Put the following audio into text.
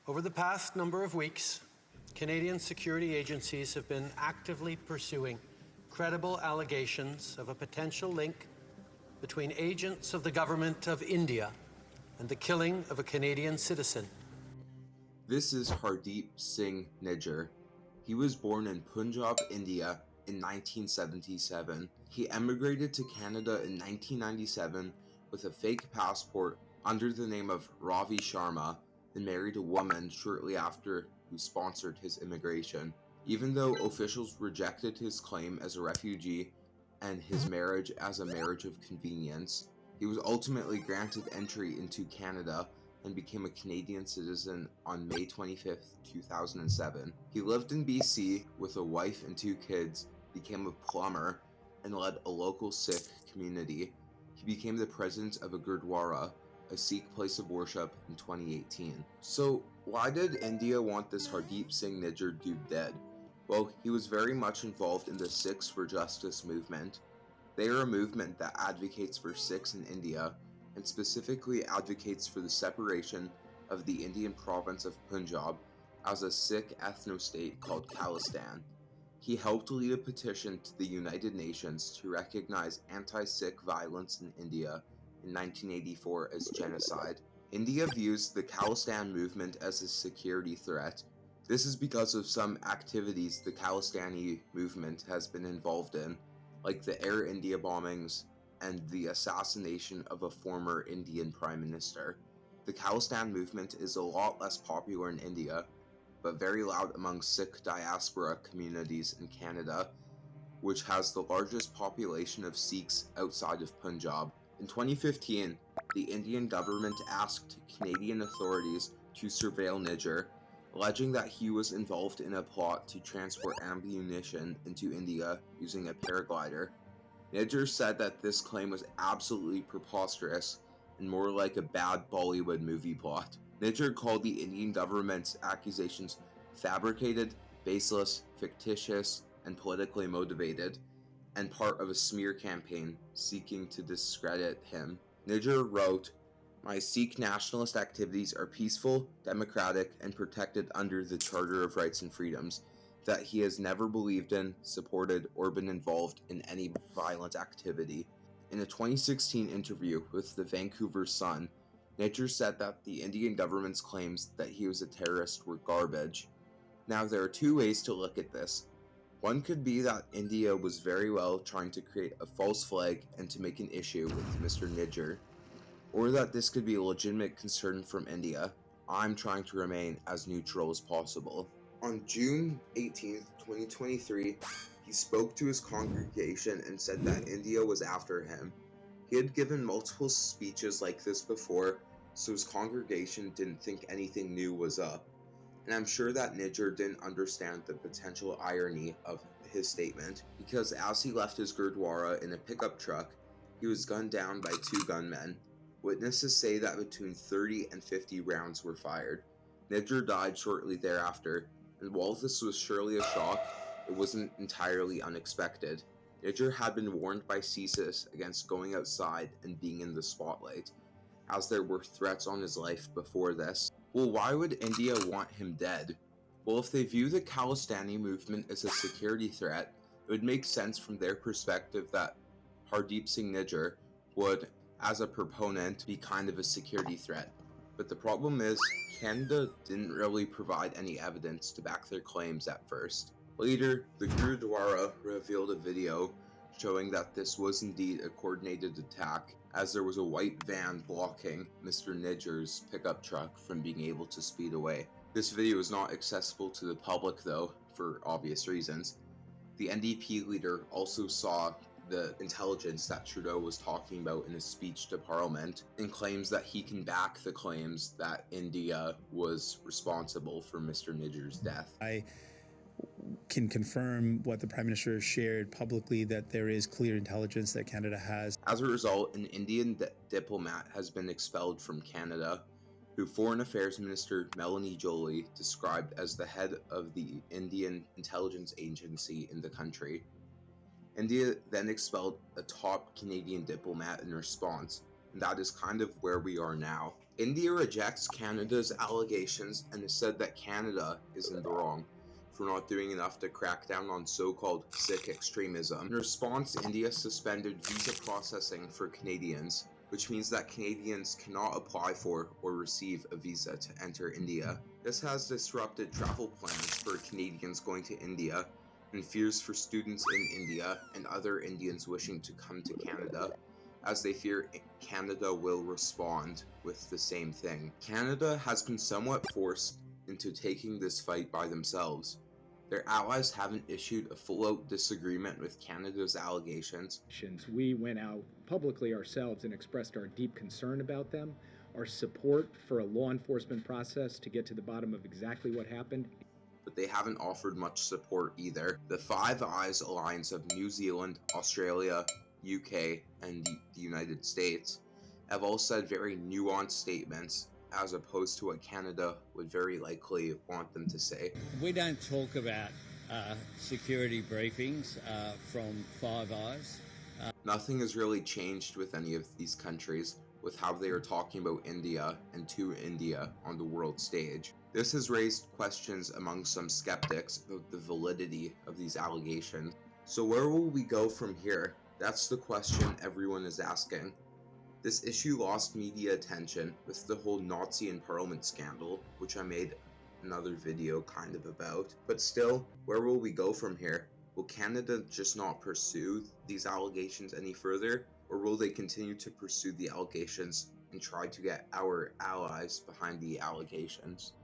Over the past number of weeks, Canadian security agencies have been actively pursuing credible allegations of a potential link between agents of the government of India and the killing of a Canadian citizen. This is Hardeep Singh Nijjar. He was born in Punjab, India in 1977. He emigrated to Canada in 1997 with a fake passport under the name of Ravi Sharma and married a woman shortly after who sponsored his immigration. Even though officials rejected his claim as a refugee and his marriage as a marriage of convenience, he was ultimately granted entry into Canada and became a Canadian citizen on May 25, 2007. He lived in BC with a wife and 2 kids, became a plumber, and led a local Sikh community. He became the president of a Gurdwara, a Sikh place of worship, in 2018. So why did India want this Hardeep Singh Nijjar dude dead? Well, he was very much involved in the Sikhs for Justice movement. They are a movement that advocates for Sikhs in India and specifically advocates for the separation of the Indian province of Punjab as a Sikh ethno-state called Khalistan. He helped lead a petition to the United Nations to recognize anti-Sikh violence in India in 1984 as genocide. India views the Khalistan movement as a security threat. This is because of some activities the Khalistani movement has been involved in, like the Air India bombings and the assassination of a former Indian Prime Minister. The Khalistan movement is a lot less popular in India, but very loud among Sikh diaspora communities in Canada, which has the largest population of Sikhs outside of Punjab. In 2015, the Indian government asked Canadian authorities to surveil Nijjar, alleging that he was involved in a plot to transport ammunition into India using a paraglider. Nijjar said that this claim was absolutely preposterous and more like a bad Bollywood movie plot. Nijjar called the Indian government's accusations fabricated, baseless, fictitious, and politically motivated, and part of a smear campaign seeking to discredit him. Nijjar wrote, "My Sikh nationalist activities are peaceful, democratic, and protected under the Charter of Rights and Freedoms, that he has never believed in, supported, or been involved in any violent activity." In a 2016 interview with the Vancouver Sun, Nijjar said that the Indian government's claims that he was a terrorist were garbage. Now, there are 2 ways to look at this. One could be that India was very well trying to create a false flag and to make an issue with Mr. Nijjar, or that this could be a legitimate concern from India. I'm trying to remain as neutral as possible. On June 18, 2023, he spoke to his congregation and said that India was after him. He had given multiple speeches like this before, so his congregation didn't think anything new was up. And I'm sure that Nijjar didn't understand the potential irony of his statement, because as he left his Gurdwara in a pickup truck, he was gunned down by 2 gunmen. Witnesses say that between 30 and 50 rounds were fired. Nijjar died shortly thereafter, and while this was surely a shock, it wasn't entirely unexpected. Nijjar had been warned by CSIS against going outside and being in the spotlight, as there were threats on his life before this. Well, why would India want him dead? Well, if they view the Khalistani movement as a security threat, it would make sense from their perspective that Hardeep Singh Nijjar would, as a proponent, be kind of a security threat. But the problem is, Canada didn't really provide any evidence to back their claims at first. Later, the Gurdwara revealed a video showing that this was indeed a coordinated attack, as there was a white van blocking Mr. Nijjar's pickup truck from being able to speed away. This video is not accessible to the public though, for obvious reasons. The NDP leader also saw the intelligence that Trudeau was talking about in his speech to Parliament and claims that he can back the claims that India was responsible for Mr. Nijjar's death. I can confirm what the Prime Minister shared publicly, that there is clear intelligence that Canada has. As a result, an Indian diplomat has been expelled from Canada, who Foreign Affairs Minister Melanie Joly described as the head of the Indian intelligence agency in the country. India then expelled a top Canadian diplomat in response, and that is kind of where we are now. India rejects Canada's allegations and has said that Canada is in the wrong for not doing enough to crack down on so-called Sikh extremism. In response, India suspended visa processing for Canadians, which means that Canadians cannot apply for or receive a visa to enter India. This has disrupted travel plans for Canadians going to India and fears for students in India and other Indians wishing to come to Canada, as they fear Canada will respond with the same thing. Canada has been somewhat forced into taking this fight by themselves. Their allies haven't issued a full-out disagreement with Canada's allegations. We went out publicly ourselves and expressed our deep concern about them, our support for a law enforcement process to get to the bottom of exactly what happened. But they haven't offered much support either. The Five Eyes alliance of New Zealand, Australia, UK, and the United States have all said very nuanced statements, as opposed to what Canada would very likely want them to say. We don't talk about security briefings from Five Eyes. Nothing has really changed with any of these countries, with how they are talking about India and to India on the world stage. This has raised questions among some skeptics about the validity of these allegations. So where will we go from here? That's the question everyone is asking. This issue lost media attention with the whole Nazi in Parliament scandal, which I made another video kind of about. But still, where will we go from here? Will Canada just not pursue these allegations any further? Or will they continue to pursue the allegations and try to get our allies behind the allegations?